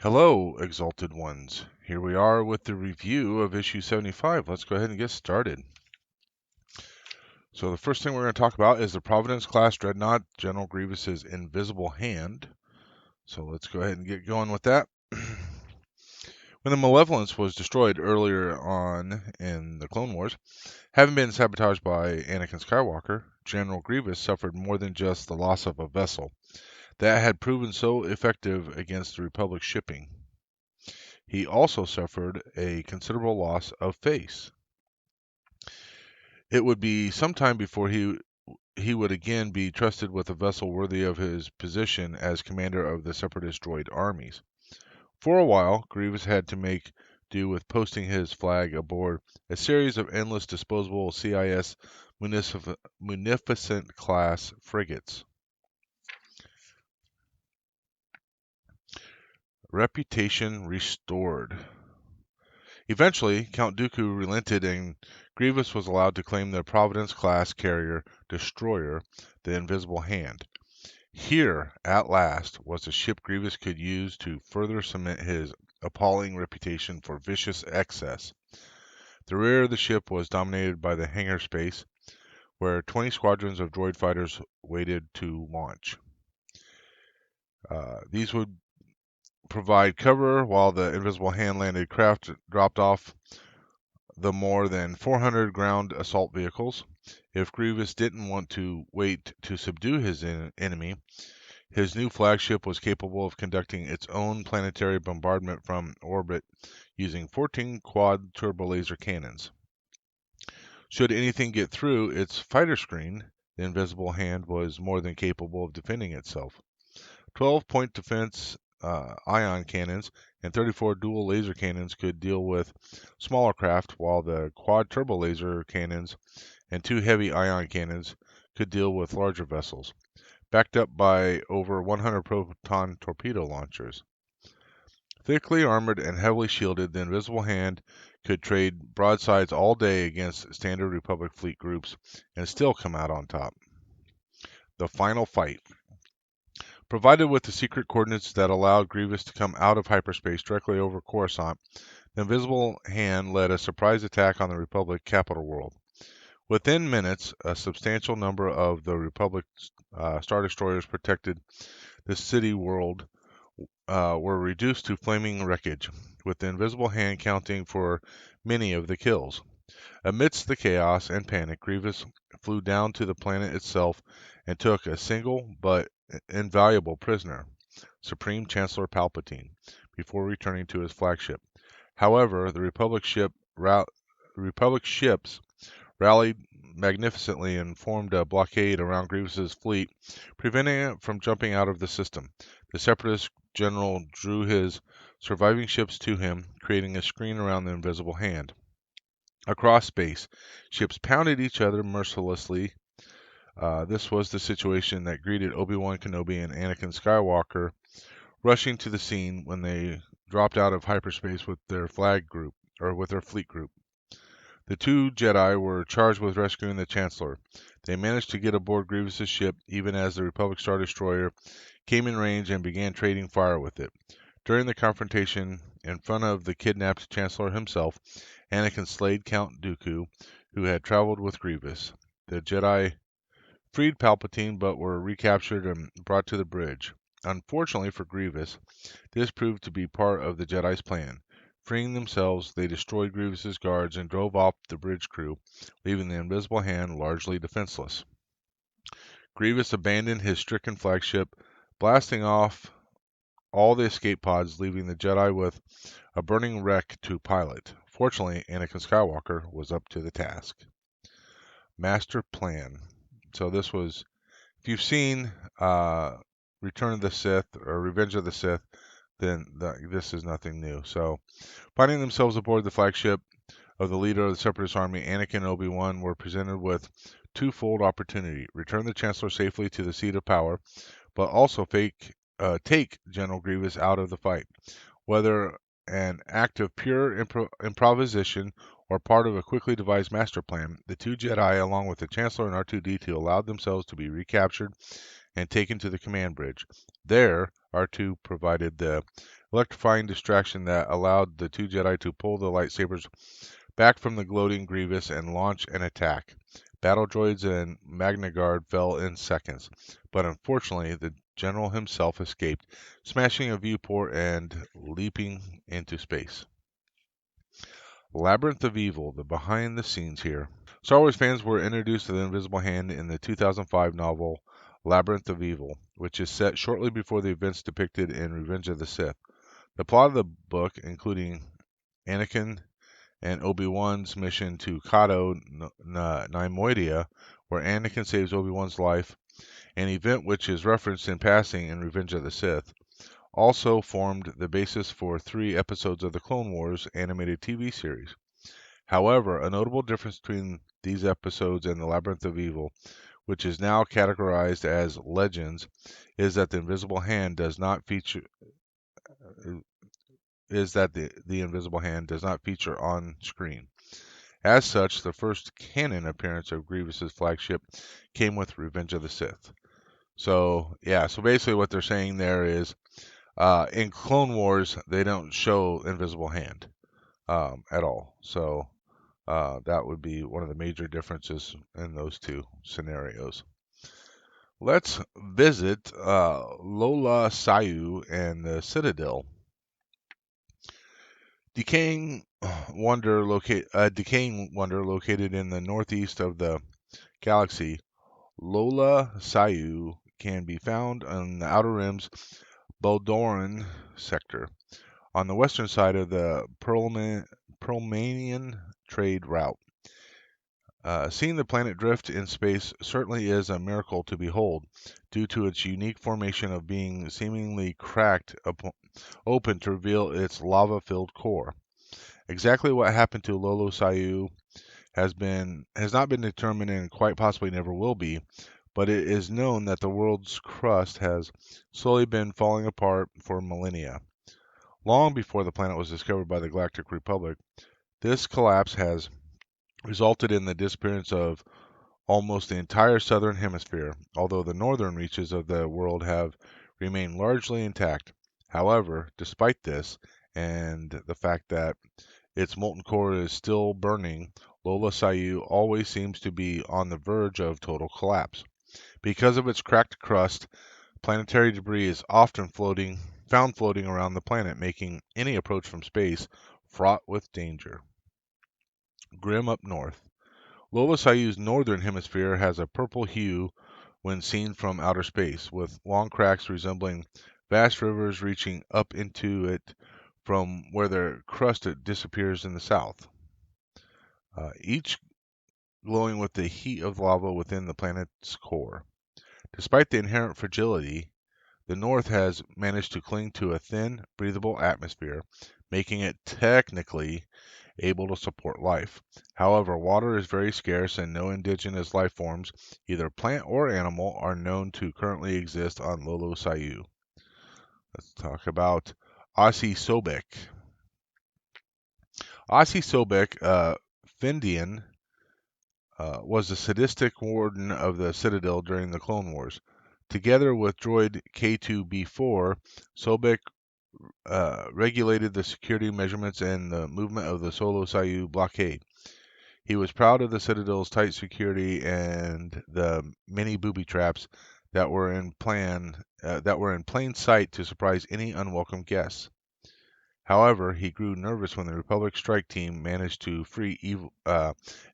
Hello, Exalted Ones. Here we are with the review of issue 75. Let's go ahead and get started. So the first thing we're going to talk about is the Providence class Dreadnought, General Grievous's invisible hand. So let's go ahead and get going with that. When the Malevolence was destroyed earlier on in the Clone Wars, having been sabotaged by Anakin Skywalker, General Grievous suffered more than just the loss of a vessel that had proven so effective against the Republic shipping. He also suffered a considerable loss of face. It would be some time before he would again be trusted with a vessel worthy of his position as commander of the Separatist droid armies. For a while, Grievous had to make do with posting his flag aboard a series of endless disposable CIS Munificent-class frigates. Reputation restored. Eventually, Count Dooku relented and Grievous was allowed to claim the Providence-class carrier destroyer, the Invisible Hand. Here, at last, was a ship Grievous could use to further cement his appalling reputation for vicious excess. The rear of the ship was dominated by the hangar space, where 20 squadrons of droid fighters waited to launch. These would provide cover while the Invisible Hand landed craft dropped off the more than 400 ground assault vehicles. If Grievous didn't want to wait to subdue his enemy, his new flagship was capable of conducting its own planetary bombardment from orbit using 14 quad turbo laser cannons. Should anything get through its fighter screen, the Invisible Hand was more than capable of defending itself. 12-point defense ion cannons and 34 dual laser cannons could deal with smaller craft, while the quad turbo laser cannons and 2 heavy ion cannons could deal with larger vessels, backed up by over 100 proton torpedo launchers. Thickly armored and heavily shielded, the Invisible Hand could trade broadsides all day against standard Republic fleet groups and still come out on top. The final fight. Provided with the secret coordinates that allowed Grievous to come out of hyperspace directly over Coruscant, the Invisible Hand led a surprise attack on the Republic capital world. Within minutes, a substantial number of the Republic Star Destroyers protected the city world were reduced to flaming wreckage, with the Invisible Hand counting for many of the kills. Amidst the chaos and panic, Grievous flew down to the planet itself and took a single but invaluable prisoner, Supreme Chancellor Palpatine, before returning to his flagship. However, the Republic ships rallied magnificently and formed a blockade around Grievous's fleet, preventing it from jumping out of the system. The Separatist general drew his surviving ships to him, creating a screen around the Invisible Hand. Across space, ships pounded each other mercilessly. This was the situation that greeted Obi-Wan Kenobi and Anakin Skywalker rushing to the scene when they dropped out of hyperspace with their fleet group. The 2 Jedi were charged with rescuing the Chancellor. They managed to get aboard Grievous's ship even as the Republic Star Destroyer came in range and began trading fire with it. During the confrontation in front of the kidnapped Chancellor himself, Anakin slayed Count Dooku, who had traveled with Grievous. The Jedi freed Palpatine but were recaptured and brought to the bridge. Unfortunately for Grievous, this proved to be part of the Jedi's plan. Freeing themselves, they destroyed Grievous's guards and drove off the bridge crew, leaving the Invisible Hand largely defenseless. Grievous abandoned his stricken flagship, blasting off all the escape pods, leaving the Jedi with a burning wreck to pilot. Fortunately, Anakin Skywalker was up to the task. Master Plan. So this was, if you've seen Return of the Sith or Revenge of the Sith, then this is nothing new. So, finding themselves aboard the flagship of the leader of the Separatist army, Anakin and Obi-Wan were presented with twofold opportunity: return the Chancellor safely to the seat of power, but also take General Grievous out of the fight. Whether an act of pure improvisation or part of a quickly devised master plan, the 2 Jedi, along with the Chancellor and R2-D2, allowed themselves to be recaptured and taken to the command bridge. There, R2 provided the electrifying distraction that allowed the two Jedi to pull the lightsabers back from the gloating Grievous and launch an attack. Battle droids and Magna Guard fell in seconds, but unfortunately the general himself escaped, smashing a viewport and leaping into space. Labyrinth of Evil, the behind the scenes here. Star Wars fans were introduced to the Invisible Hand in the 2005 novel Labyrinth of Evil, which is set shortly before the events depicted in Revenge of the Sith. The plot of the book, including Anakin and Obi-Wan's mission to Cato Neimoidia, where Anakin saves Obi-Wan's life, an event which is referenced in passing in Revenge of the Sith, also formed the basis for 3 episodes of the Clone Wars animated TV series. However, a notable difference between these episodes and the Labyrinth of Evil, which is now categorized as Legends, is that the Invisible Hand does not feature on screen. As such, the first canon appearance of Grievous's flagship came with Revenge of the Sith. So basically what they're saying there is, in Clone Wars, they don't show Invisible Hand at all. So that would be one of the major differences in those two scenarios. Let's visit Lola Sayu and the Citadel. Decaying wonder located in the northeast of the galaxy, Lola Sayu can be found on the Outer Rim's Baldoran sector, on the western side of the Perlmanian trade route. Seeing the planet drift in space certainly is a miracle to behold, due to its unique formation of being seemingly cracked open to reveal its lava-filled core. Exactly what happened to Lola Sayu has not been determined and quite possibly never will be, but it is known that the world's crust has slowly been falling apart for millennia. Long before the planet was discovered by the Galactic Republic, this collapse has resulted in the disappearance of almost the entire southern hemisphere, although the northern reaches of the world have remained largely intact. However, despite this, and the fact that its molten core is still burning, Lola Sayu always seems to be on the verge of total collapse. Because of its cracked crust, planetary debris is often found floating around the planet, making any approach from space fraught with danger. Grim up north. Lola Sayu's northern hemisphere has a purple hue when seen from outer space, with long cracks resembling vast rivers reaching up into it from where their crust disappears in the south, each glowing with the heat of lava within the planet's core. Despite the inherent fragility, the North has managed to cling to a thin, breathable atmosphere, making it technically able to support life. However, water is very scarce and no indigenous life forms, either plant or animal, are known to currently exist on Lola Sayu. Let's talk about Ossie Sobek. Ossie Sobek, Findian, was the sadistic warden of the Citadel during the Clone Wars. Together with droid K2B4, Sobek regulated the security measurements and the movement of the Lola Sayu blockade. He was proud of the Citadel's tight security and the many booby traps that were in plain sight to surprise any unwelcome guests. However, he grew nervous when the Republic strike team managed to free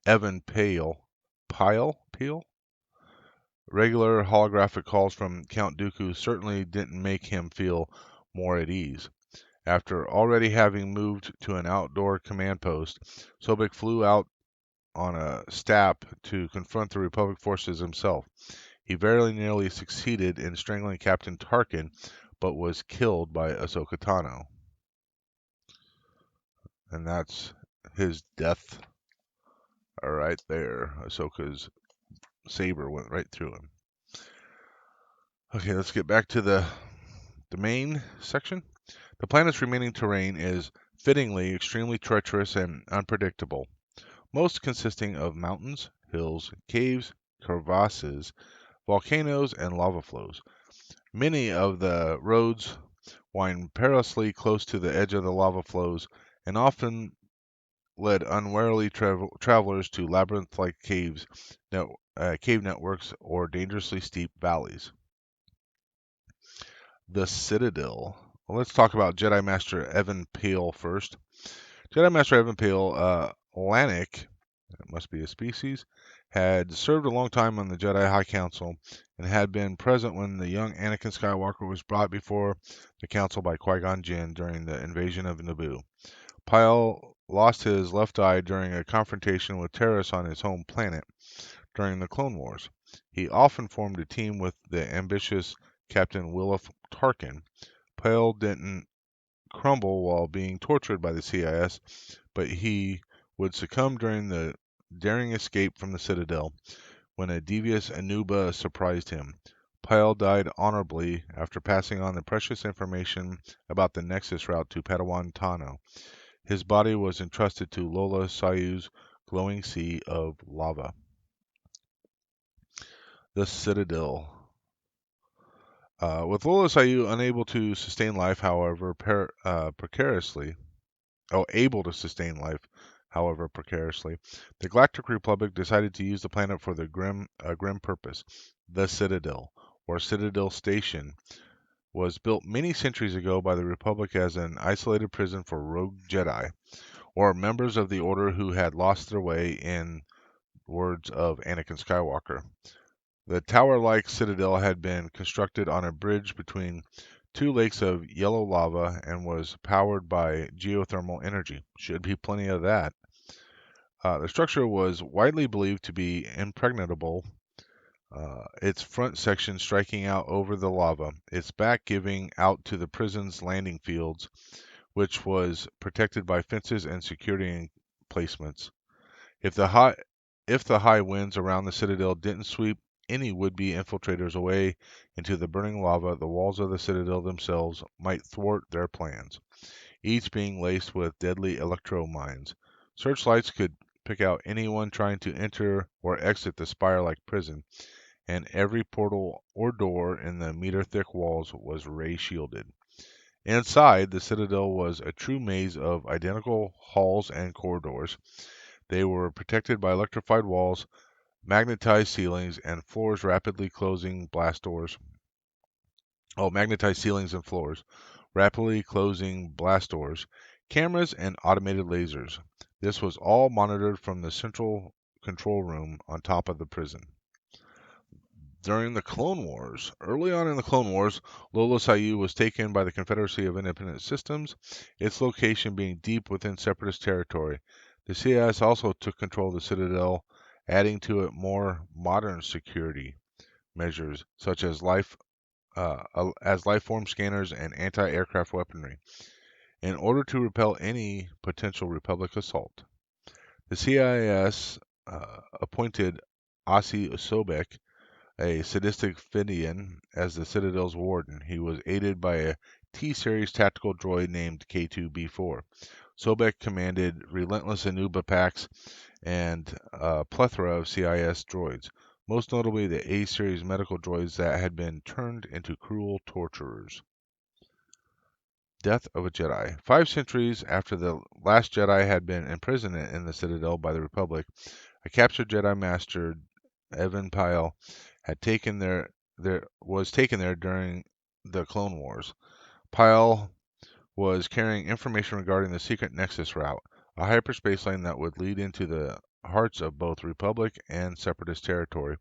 Evan Pyle. Regular holographic calls from Count Dooku certainly didn't make him feel more at ease. After already having moved to an outdoor command post, Sobek flew out on a stap to confront the Republic forces himself. He very nearly succeeded in strangling Captain Tarkin, but was killed by Ahsoka Tano. And that's his death right there. Ahsoka's saber went right through him. Okay, let's get back to the main section. The planet's remaining terrain is fittingly extremely treacherous and unpredictable, most consisting of mountains, hills, caves, crevasses, volcanoes, and lava flows. Many of the roads wind perilously close to the edge of the lava flows and often led unwarily travelers to labyrinth-like cave networks or dangerously steep valleys. The Citadel. Well, let's talk about Jedi Master Evan Peel first. Jedi Master Evan Peel, Lanik, it must be a species, had served a long time on the Jedi High Council and had been present when the young Anakin Skywalker was brought before the Council by Qui-Gon Jinn during the invasion of Naboo. Pyle lost his left eye during a confrontation with terrorists on his home planet during the Clone Wars. He often formed a team with the ambitious Captain Wilf Tarkin. Pyle didn't crumble while being tortured by the CIS, but he would succumb during the daring escape from the Citadel when a devious Anuba surprised him. Pyle died honorably after passing on the precious information about the Nexus route to Padawan Tano. His body was entrusted to Lola Sayu's glowing sea of lava. The Citadel. With Lola Sayu unable to sustain life, however, precariously, able to sustain life, however, precariously, the Galactic Republic decided to use the planet for the grim purpose. The Citadel, or Citadel Station, was built many centuries ago by the Republic as an isolated prison for rogue Jedi, or members of the Order who had lost their way, in words of Anakin Skywalker. The tower-like citadel had been constructed on a bridge between two lakes of yellow lava and was powered by geothermal energy. Should be plenty of that. The structure was widely believed to be impregnable, its front section striking out over the lava, its back giving out to the prison's landing fields, which was protected by fences and security emplacements. If the high winds around the citadel didn't sweep any would-be infiltrators away into the burning lava, the walls of the citadel themselves might thwart their plans, each being laced with deadly electro mines. Searchlights could pick out anyone trying to enter or exit the spire-like prison, and every portal or door in the meter-thick walls was ray-shielded. Inside, the citadel was a true maze of identical halls and corridors. They were protected by electrified walls, magnetized ceilings, and floors rapidly closing blast doors. Magnetized ceilings and floors, rapidly closing blast doors, cameras, and automated lasers. This was all monitored from the central control room on top of the prison. During the Clone Wars, early on in the Clone Wars, Lola Sayu was taken by the Confederacy of Independent Systems, its location being deep within Separatist territory. The CIS also took control of the Citadel, adding to it more modern security measures such as life form scanners and anti-aircraft weaponry, in order to repel any potential Republic assault. The CIS appointed Asi Sobek, a sadistic Fidian, as the Citadel's warden. He was aided by a T-series tactical droid named K2B4. Sobek commanded relentless Anuba packs and a plethora of CIS droids, most notably the A-series medical droids that had been turned into cruel torturers. Death of a Jedi. 5 centuries after the last Jedi had been imprisoned in the Citadel by the Republic, a captured Jedi Master, Evan Pyle, was taken there during the Clone Wars. Pyle was carrying information regarding the secret Nexus route, a hyperspace lane that would lead into the hearts of both Republic and Separatist territory,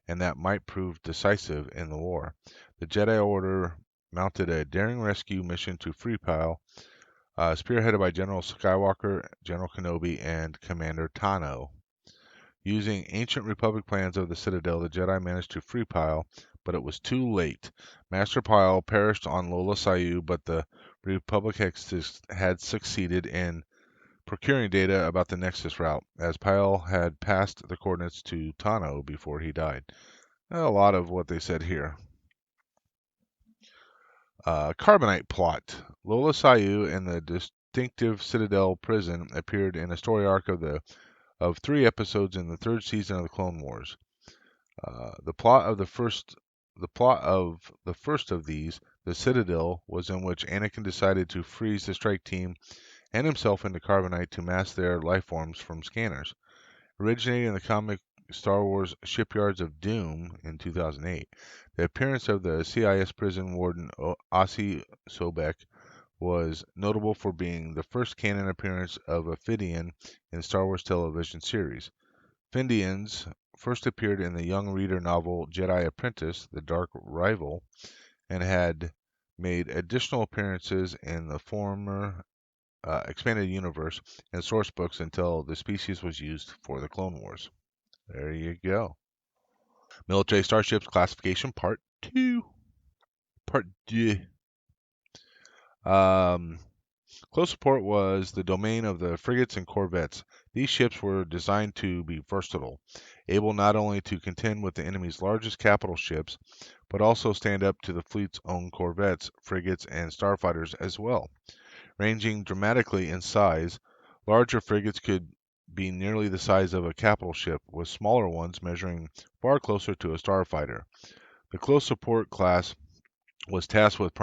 and that might prove decisive in the war. The Jedi Order mounted a daring rescue mission to free Pyle, spearheaded by General Skywalker, General Kenobi, and Commander Tano. Using ancient Republic plans of the Citadel, the Jedi managed to free Pyle, but it was too late. Master Pyle perished on Lola Sayu, but the Republic had succeeded in procuring data about the Nexus route, as Pyle had passed the coordinates to Tano before he died. A lot of what they said here. Carbonite plot. Lola Sayu and the distinctive Citadel prison appeared in a story arc of 3 episodes in the 3rd season of the Clone Wars. The plot of the first of these, the Citadel, was in which Anakin decided to freeze the strike team and himself into carbonite to mask their life forms from scanners. Originating in the comic Star Wars Shipyards of Doom in 2008, the appearance of the CIS prison warden Ossie Sobek was notable for being the first canon appearance of a Fidian in Star Wars television series. Findians first appeared in the young reader novel Jedi Apprentice: The Dark Rival, and had made additional appearances in the former expanded universe and source books until the species was used for the Clone Wars. There you go. Military Starships Classification Part 2. Part 2. Um, Close support was the domain of the frigates and corvettes. These ships were designed to be versatile, able not only to contend with the enemy's largest capital ships, but also stand up to the fleet's own corvettes, frigates, and starfighters as well. Ranging dramatically in size, larger frigates could be nearly the size of a capital ship, with smaller ones measuring far closer to a starfighter. The close support class was tasked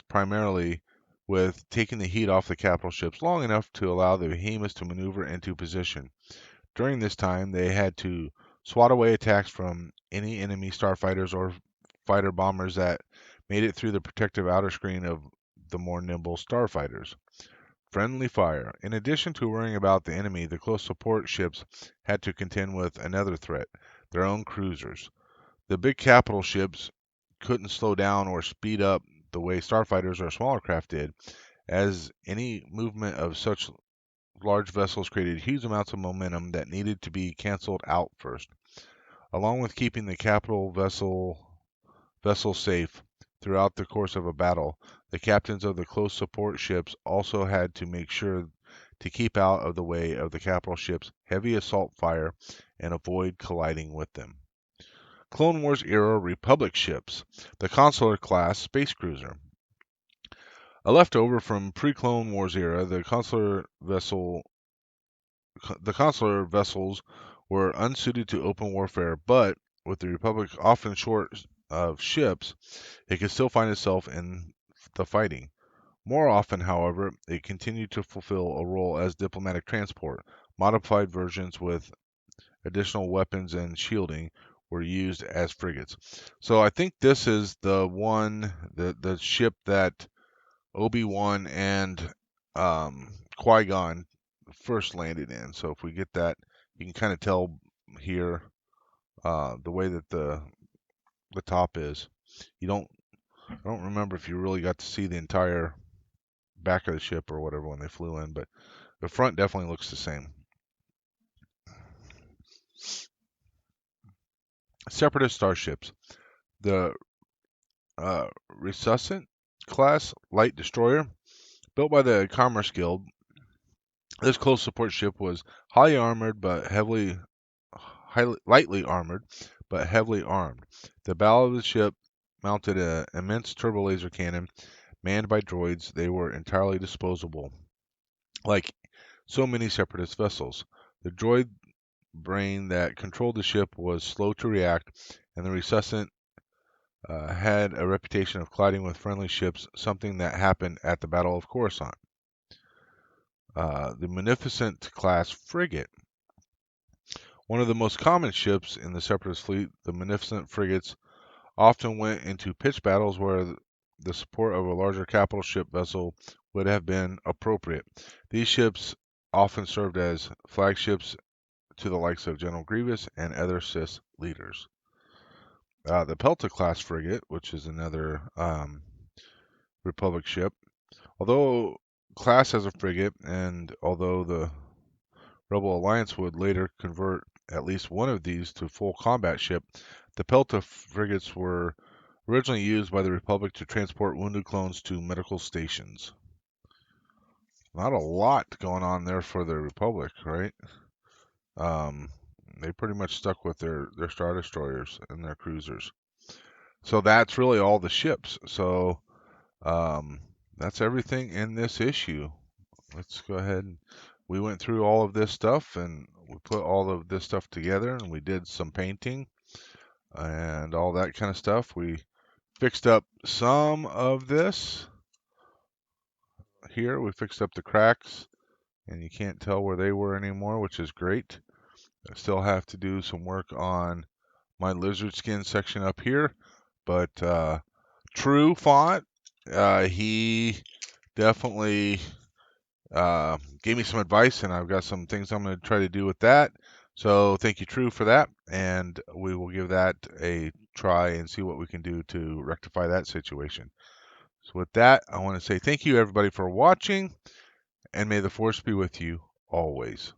primarily with taking the heat off the capital ships long enough to allow the behemoths to maneuver into position. During this time, they had to swat away attacks from any enemy starfighters or fighter bombers that made it through the protective outer screen of the more nimble starfighters. Friendly fire. In addition to worrying about the enemy, the close support ships had to contend with another threat, their own cruisers. The big capital ships couldn't slow down or speed up the way starfighters or smaller craft did, as any movement of such large vessels created huge amounts of momentum that needed to be canceled out first. Along with keeping the capital vessel safe throughout the course of a battle, the captains of the close support ships also had to make sure to keep out of the way of the capital ship's heavy assault fire and avoid colliding with them. Clone Wars era Republic ships. The Consular class space cruiser. A leftover from pre-Clone Wars era, the consular vessels were unsuited to open warfare, but with the Republic often short of ships, it could still find itself in the fighting. More often, however, it continued to fulfill a role as diplomatic transport. Modified versions with additional weapons and shielding were used as frigates. So I think this is the ship that Obi-Wan and Qui-Gon first landed in. So if we get that, you can kind of tell here the way that the top is. You don't I don't remember if you really got to see the entire back of the ship or whatever when they flew in, but the front definitely looks the same. Separatist starships. The Resuscent class light destroyer, built by the Commerce Guild. This close support ship was lightly armored, but heavily armed. The bow of the ship mounted an immense turbolaser cannon manned by droids. They were entirely disposable, like so many separatist vessels. The droid brain that controlled the ship was slow to react, and the Resuscent had a reputation of colliding with friendly ships, something that happened at the Battle of Coruscant. The Munificent class frigate. One of the most common ships in the Separatist fleet, the Munificent frigates often went into pitched battles where the support of a larger capital ship vessel would have been appropriate. These ships often served as flagships to the likes of General Grievous and other Sith leaders. The Pelta class frigate, which is another Republic ship, although class as a frigate, and although the Rebel Alliance would later convert at least one of these to full combat ship, the Pelta frigates were originally used by the Republic to transport wounded clones to medical stations. Not a lot going on there for the Republic, right? Um, they pretty much stuck with their Star Destroyers and their cruisers. So that's really all the ships. So that's everything in this issue. Let's go ahead and we went through all of this stuff and we put all of this stuff together and we did some painting and all that kind of stuff. We fixed up some of this here. We fixed up the cracks and you can't tell where they were anymore, which is great. I still have to do some work on my lizard skin section up here, but True Font, he definitely gave me some advice, and I've got some things I'm going to try to do with that. So thank you, True, for that, and we will give that a try and see what we can do to rectify that situation. So with that, I want to say thank you, everybody, for watching, and may the force be with you always.